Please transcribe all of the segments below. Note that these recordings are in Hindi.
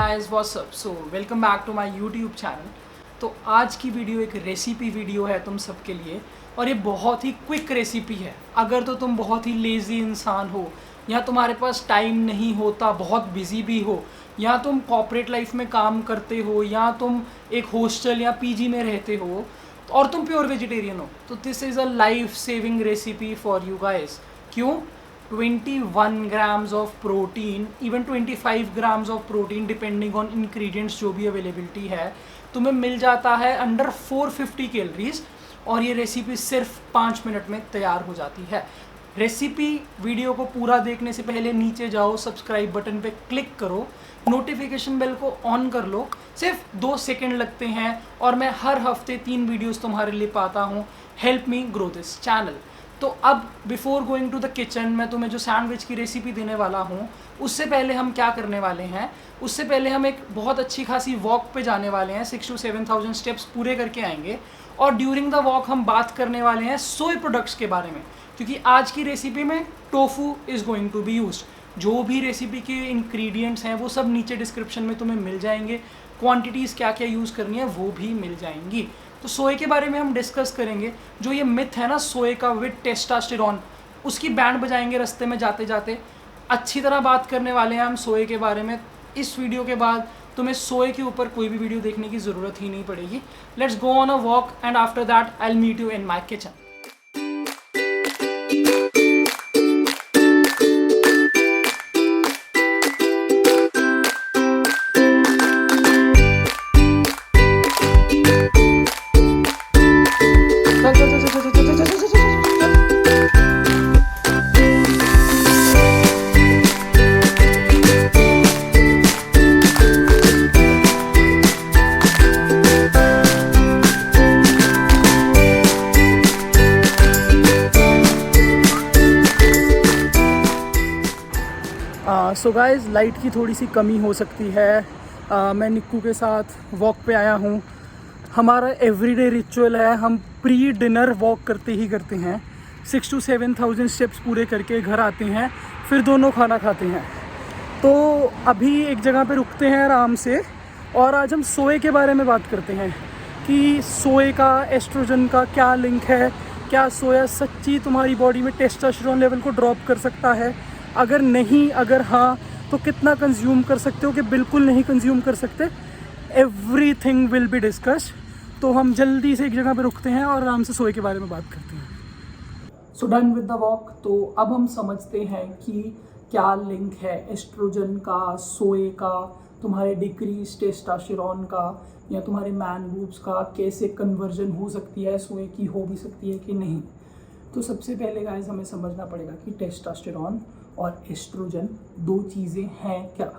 guys, what's up? So welcome back to my YouTube channel. तो आज की वीडियो एक रेसिपी वीडियो है तुम सबके लिए और ये बहुत ही क्विक रेसिपी है। अगर तो तुम बहुत ही लेज़ी इंसान हो या तुम्हारे पास टाइम नहीं होता, बहुत बिजी भी हो, या तुम कॉर्पोरेट लाइफ में काम करते हो, या तुम एक हॉस्टल या पीजी में रहते हो और तुम प्योर वेजिटेरियन हो, तो this is a life saving recipe for you guys. क्यों? 21 grams of protein, even 25 grams of protein depending on ingredients जो भी अवेलेबिलिटी है, तुम्हें मिल जाता है अंडर 450 कैलोरीज और ये रेसिपी सिर्फ 5 मिनट में तैयार हो जाती है। रेसिपी वीडियो को पूरा देखने से पहले नीचे जाओ, सब्सक्राइब बटन पे क्लिक करो, नोटिफिकेशन बेल को ऑन कर लो। सिर्फ 2 सेकेंड लगते हैं और मैं हर हफ्ते 3 वीडियोस तुम्हारे लिए पाता हूँ। Help me grow this channel. तो अब before going to the kitchen, मैं तुम्हें जो सैंडविच की रेसिपी देने वाला हूँ उससे पहले हम क्या करने वाले हैं, उससे पहले हम एक बहुत अच्छी खासी वॉक पे जाने वाले हैं। 6 to 7,000 स्टेप्स पूरे करके आएंगे और ड्यूरिंग द वॉक हम बात करने वाले हैं सोय प्रोडक्ट्स के बारे में, क्योंकि आज की रेसिपी में tofu is going to be used. जो भी रेसिपी के इंग्रेडिएंट्स हैं वो सब नीचे डिस्क्रिप्शन में तुम्हें मिल जाएंगे। क्वांटिटीज़ क्या क्या यूज़ करनी है वो भी मिल जाएंगी। तो सोए के बारे में हम डिस्कस करेंगे। जो ये मिथ है ना सोए का विद टेस्टोस्टेरोन, उसकी बैंड बजाएंगे रास्ते में जाते जाते। अच्छी तरह बात करने वाले हैं हम सोए के बारे में। इस वीडियो के बाद तुम्हें सोए के ऊपर कोई भी वीडियो देखने की ज़रूरत ही नहीं पड़ेगी। Let's go on a walk and after that I will meet you in my kitchen. So guys, light की थोड़ी सी कमी हो सकती है। मैं निक्कू के साथ वॉक पे आया हूँ। हमारा एवरीडे रिचुअल है, हम प्री डिनर वॉक करते ही करते हैं। 6 to 7,000 स्टेप्स पूरे करके घर आते हैं, फिर दोनों खाना खाते हैं। तो अभी एक जगह पे रुकते हैं आराम से और आज हम सोए के बारे में बात करते हैं कि सोए का एस्ट्रोजन का क्या लिंक है। क्या सोया सच्ची तुम्हारी बॉडी में टेस्टोस्टेरोन लेवल को ड्रॉप कर सकता है? अगर नहीं, अगर हाँ, तो कितना कंज्यूम कर सकते हो कि बिल्कुल नहीं कंज्यूम कर सकते? Everything will be discussed. तो हम जल्दी से एक जगह पे रुकते हैं और आराम से सोए के बारे में बात करते हैं। So done with the walk. तो अब हम समझते हैं कि क्या लिंक है एस्ट्रोजन का, सोए का, तुम्हारे डिक्रीज टेस्टोस्टेरोन का या तुम्हारे मैन बूब्स का कैसे कन्वर्जन हो सकती है, सोए की हो भी सकती है कि नहीं। तो सबसे पहले गाइस हमें समझना पड़ेगा कि टेस्टोस्टेरोन और एस्ट्रोजन दो चीज़ें हैं क्या।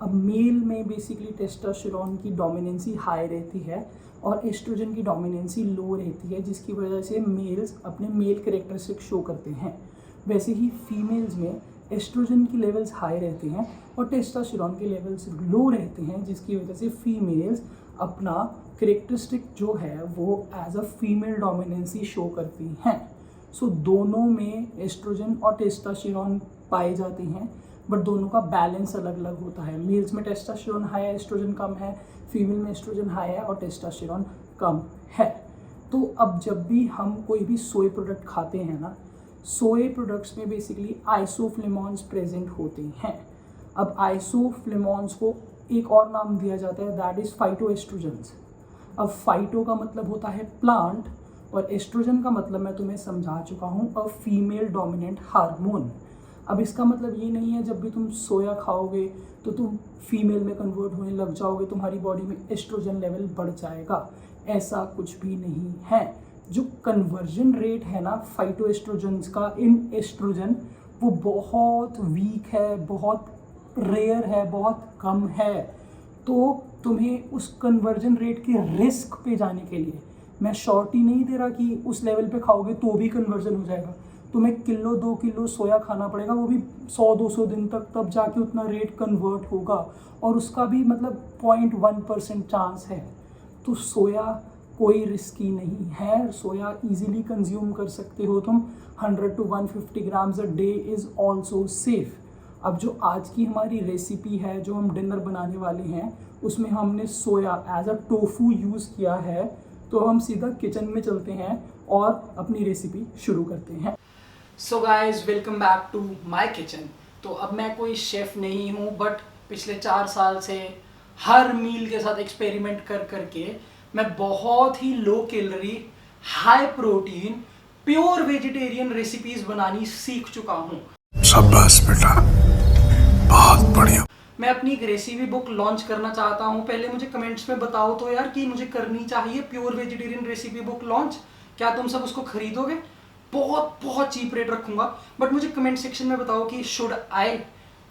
अब मेल में बेसिकली टेस्टोस्टेरोन की डोमिनेंसी हाई रहती है और एस्ट्रोजन की डोमिनेंसी लो रहती है, जिसकी वजह से मेल्स अपने मेल कैरेक्टरिस्टिक शो करते हैं। वैसे ही फीमेल्स में एस्ट्रोजन की लेवल्स हाई रहते हैं और टेस्टोस्टेरोन के लेवल्स लो रहते हैं, जिसकी वजह से फीमेल्स अपना कैरेक्टरिस्टिक जो है वो as a female dominancy show करती हैं। सो दोनों में एस्ट्रोजन और टेस्टोस्टेरोन पाए जाते हैं, बट दोनों का बैलेंस अलग अलग होता है। मेल्स में टेस्टोस्टेरोन हाई है, एस्ट्रोजन कम है। फीमेल में एस्ट्रोजन हाई है और टेस्टोस्टेरोन कम है। तो अब जब भी हम कोई भी सोए प्रोडक्ट खाते हैं ना, सोए प्रोडक्ट्स में बेसिकली आइसोफ्लेमॉन्स प्रेजेंट होते हैं। अब आइसोफ्लेमॉन्स को एक और नाम दिया जाता है, दैट इज़ फाइटोएस्ट्रोजेंस। अब फाइटो का मतलब होता है प्लांट और एस्ट्रोजन का मतलब मैं तुम्हें समझा चुका हूँ, अ फीमेल डोमिनेंट हार्मोन। अब इसका मतलब ये नहीं है जब भी तुम सोया खाओगे तो तुम फीमेल में कन्वर्ट होने लग जाओगे, तुम्हारी बॉडी में एस्ट्रोजन लेवल बढ़ जाएगा, ऐसा कुछ भी नहीं है। जो कन्वर्जन रेट है ना फाइटोएस्ट्रोजेंस का इन एस्ट्रोजन, वो बहुत वीक है, बहुत रेयर है, बहुत कम है। तो तुम्हें उस कन्वर्जन रेट के रिस्क पे जाने के लिए मैं शॉर्ट ही नहीं दे रहा कि उस लेवल पे खाओगे तो भी कन्वर्जन हो जाएगा। तुम्हें 1-2 किलो सोया खाना पड़ेगा, वो भी 100-200 दिन तक, तब जाके उतना रेट कन्वर्ट होगा और उसका भी मतलब 0.1% चांस है। तो सोया कोई रिस्की नहीं है, सोया इजीली कंज्यूम कर सकते हो तुम। 100 to 150 grams a day is also safe. अब जो आज की हमारी रेसिपी है, जो हम डिनर बनाने वाले हैं, उसमें हमने सोया एज अ टोफू यूज़ किया है। तो हम सीधा किचन में चलते हैं और अपनी रेसिपी शुरू करते हैं। So guys, welcome back to my kitchen. तो अब मैं कोई शेफ़ नहीं हूँ, बट पिछले 4 साल से हर मील के साथ एक्सपेरिमेंट कर करके मैं बहुत ही low calorie, high protein, pure vegetarian recipes बनानी सीख चुका हूँ। शाबाश बेटा, बहुत बढ़िया। मैं अपनी एक रेसिपी बुक लॉन्च करना चाहता हूँ। पहले मुझे कमेंट्स में बताओ तो यार कि मुझे करनी चाहिए pure vegetarian recipe book launch. क्या तुम सब उसको खरीदोगे? बहुत बहुत चीप रेट रखूंगा, बट मुझे कमेंट सेक्शन में बताओ कि शुड आई।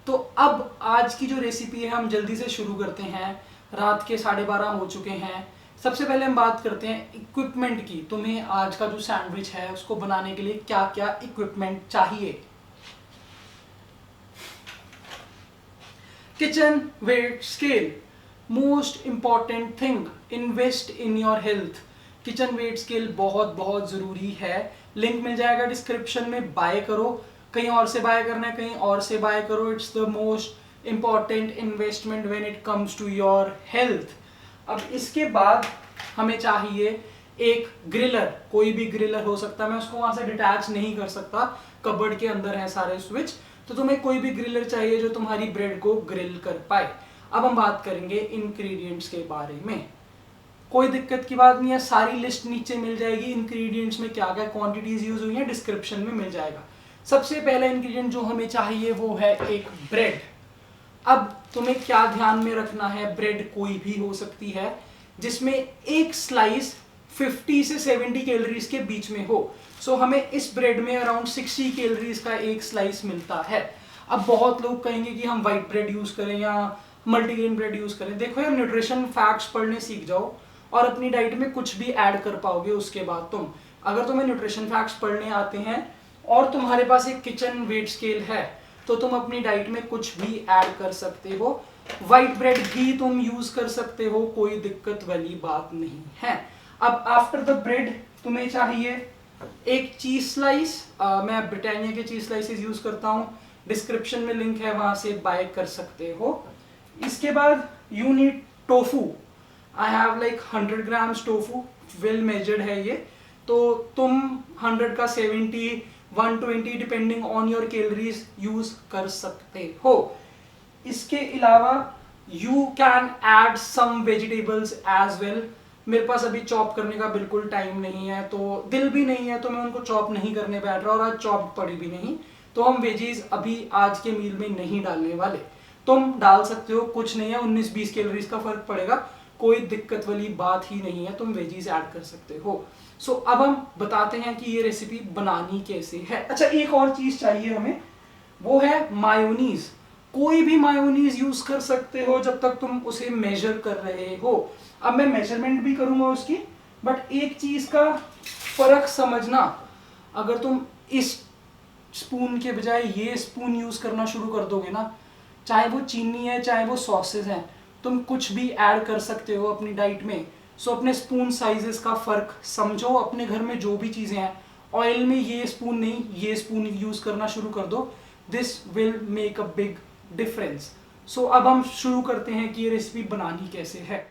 तो अब आज की जो रेसिपी है हम जल्दी से शुरू करते हैं। रात के 12:30 हो चुके हैं। सबसे पहले हम बात करते हैं इक्विपमेंट की। तुम्हें आज का जो सैंडविच है उसको बनाने के लिए क्या क्या इक्विपमेंट चाहिए। Kitchen weight scale, most important thing, invest in your health. Kitchen weight scale बहुत बहुत ज़रूरी है। लिंक मिल जाएगा डिस्क्रिप्शन में, बाय करो। कहीं और से बाय करना है, कहीं और से बाय करो। It's the most important investment when it comes to your health. अब इसके बाद हमें चाहिए एक ग्रिलर। कोई भी ग्रिलर हो सकता है, मैं उसको वहाँ से डिटैच नहीं कर सकता, कबर्ड के अंदर है सारे स्विच। तो तुम्हें कोई भी ग्रिलर चाहिए जो तुम्हारी ब्रेड को ग्रिल कर पाए। अब हम बात करेंगे इंग्रेडिएंट्स के बारे में। कोई दिक्कत की बात नहीं है, सारी लिस्ट नीचे मिल जाएगी। इंग्रेडिएंट्स में क्या क्या क्वांटिटीज यूज हुई है डिस्क्रिप्शन में मिल जाएगा। सबसे पहला इंग्रेडिएंट जो हमें चाहिए वो है एक ब्रेड। अब तुम्हें क्या ध्यान में रखना है, ब्रेड कोई भी हो सकती है जिसमें एक स्लाइस 50 से 70 कैलोरीज के बीच में हो। सो हमें इस ब्रेड में अराउंड 60 कैलोरीज का एक स्लाइस मिलता है। अब बहुत लोग कहेंगे कि हम व्हाइट ब्रेड यूज करें या मल्टीग्रेन ब्रेड यूज करें। देखो यार, न्यूट्रिशन फैक्ट्स पढ़ने सीख जाओ और अपनी डाइट में कुछ भी ऐड कर पाओगे उसके बाद तुम। अगर तुम्हें न्यूट्रिशन फैक्ट्स पढ़ने आते हैं और तुम्हारे पास एक किचन वेट स्केल है तो तुम अपनी डाइट में कुछ भी ऐड कर सकते हो। व्हाइट ब्रेड भी तुम यूज कर सकते हो, कोई दिक्कत वाली बात नहीं है। अब आफ्टर द ब्रेड तुम्हें चाहिए एक चीज स्लाइस। मैं ब्रिटानिया के चीज स्लाइसेस यूज करता हूँ, डिस्क्रिप्शन में लिंक है, वहां से बाय कर सकते हो। इसके बाद you need tofu. I have like 100 grams tofu, well measured है ये। तो तुम 100 का 70, 120 depending on your calories use कर सकते हो। इसके अलावा you can add some vegetables as well. मेरे पास अभी चॉप करने का बिल्कुल टाइम नहीं है, तो दिल भी नहीं है, तो मैं उनको चॉप नहीं करने बैठ रहा और आज चॉप पड़ी भी नहीं। तो हम वेजीज अभी आज के मील में नहीं डालने वाले। तुम डाल सकते हो, कुछ नहीं है, 19-20 कैलोरीज का फर्क पड़ेगा, कोई दिक्कत वाली बात ही नहीं है, तुम वेजीज ऐड कर सकते हो। सो अब हम बताते हैं कि ये रेसिपी बनानी कैसे है। अच्छा, एक और चीज चाहिए हमें, वो है मायोनीज। कोई भी मायोनीज यूज कर सकते हो जब तक तुम उसे मेजर कर रहे हो। अब मैं मेजरमेंट भी करूंगा उसकी, बट एक चीज का फर्क समझना। अगर तुम इस स्पून के बजाय ये स्पून यूज करना शुरू कर दोगे ना, चाहे वो चीनी है चाहे वो सॉसेस हैं, तुम कुछ भी ऐड कर सकते हो अपनी डाइट में। सो अपने स्पून साइजेस का फर्क समझो। अपने घर में जो भी चीजें हैं, ऑयल में ये स्पून नहीं ये स्पून यूज करना शुरू कर दो। This will make a big difference. So अब हम शुरू करते हैं कि ये रेसिपी बनानी कैसे है।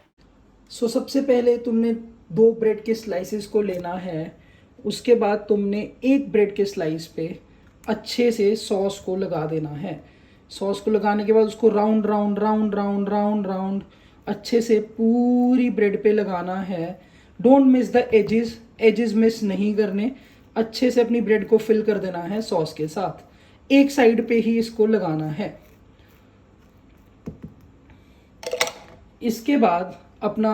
सो सबसे पहले तुमने 2 ब्रेड के स्लाइसेस को लेना है। उसके बाद तुमने एक ब्रेड के स्लाइस पे अच्छे से सॉस को लगा देना है। सॉस को लगाने के बाद उसको round round round round round round अच्छे से पूरी ब्रेड पे लगाना है। Don't miss the edges, edges miss नहीं करने। अच्छे से अपनी ब्रेड को फिल कर देना है सॉस के साथ। एक साइड पे ही इसको लगाना है। इसके बाद अपना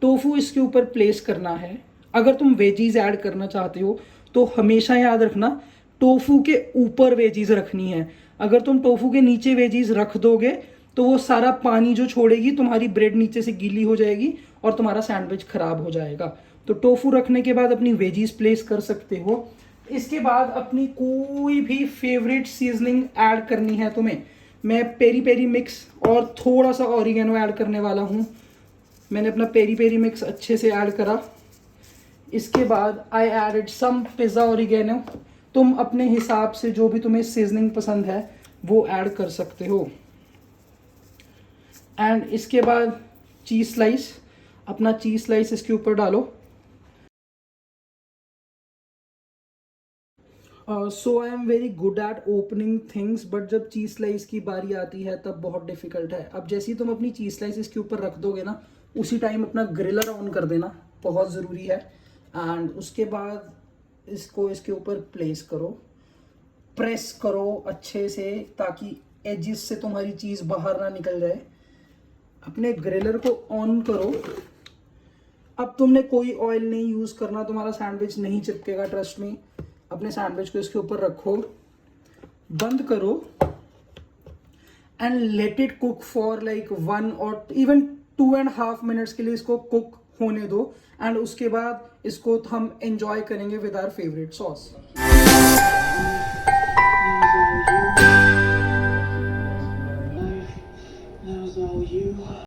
टोफू इसके ऊपर प्लेस करना है। अगर तुम वेजीज ऐड करना चाहते हो तो हमेशा याद रखना टोफू के ऊपर वेजीज रखनी है। अगर तुम टोफू के नीचे वेजीज रख दोगे तो वो सारा पानी जो छोड़ेगी, तुम्हारी ब्रेड नीचे से गीली हो जाएगी और तुम्हारा सैंडविच खराब हो जाएगा। तो टोफू रखने के बाद अपनी वेजीज प्लेस कर सकते हो। इसके बाद अपनी कोई भी फेवरेट सीजनिंग ऐड करनी है तुम्हें। मैं पेरी पेरी मिक्स और थोड़ा सा ऑरिगेनो ऐड करने वाला हूँ। मैंने अपना पेरी पेरी मिक्स अच्छे से ऐड करा। इसके बाद I added some pizza oregano. तुम अपने हिसाब से जो भी तुम्हें सीजनिंग पसंद है वो ऐड कर सकते हो। एंड इसके बाद चीज़ स्लाइस, अपना चीज़ स्लाइस इसके ऊपर डालो। So I am very good at opening things, but जब चीज़ स्लाइस की बारी आती है तब बहुत डिफिकल्ट है। अब जैसे ही तुम अपनी चीज़ स्लाइस इसके ऊपर रख दोगे ना, उसी टाइम अपना ग्रिलर ऑन कर देना, बहुत ज़रूरी है। एंड उसके बाद इसको इसके ऊपर प्लेस करो, प्रेस करो अच्छे से ताकि एजिस से तुम्हारी चीज़ बाहर ना निकल जाए। अपने ग्रिलर को ऑन करो। अब तुमने कोई ऑयल नहीं यूज़ करना, तुम्हारा सैंडविच नहीं चिपकेगा, ट्रस्ट मी। अपने सैंडविच को इसके ऊपर रखो, बंद करो and let it cook for like 1 और इवन 2.5 मिनट्स के लिए इसको कुक होने दो। एंड उसके बाद इसको हम एंजॉय करेंगे विद आवर फेवरेट सॉस।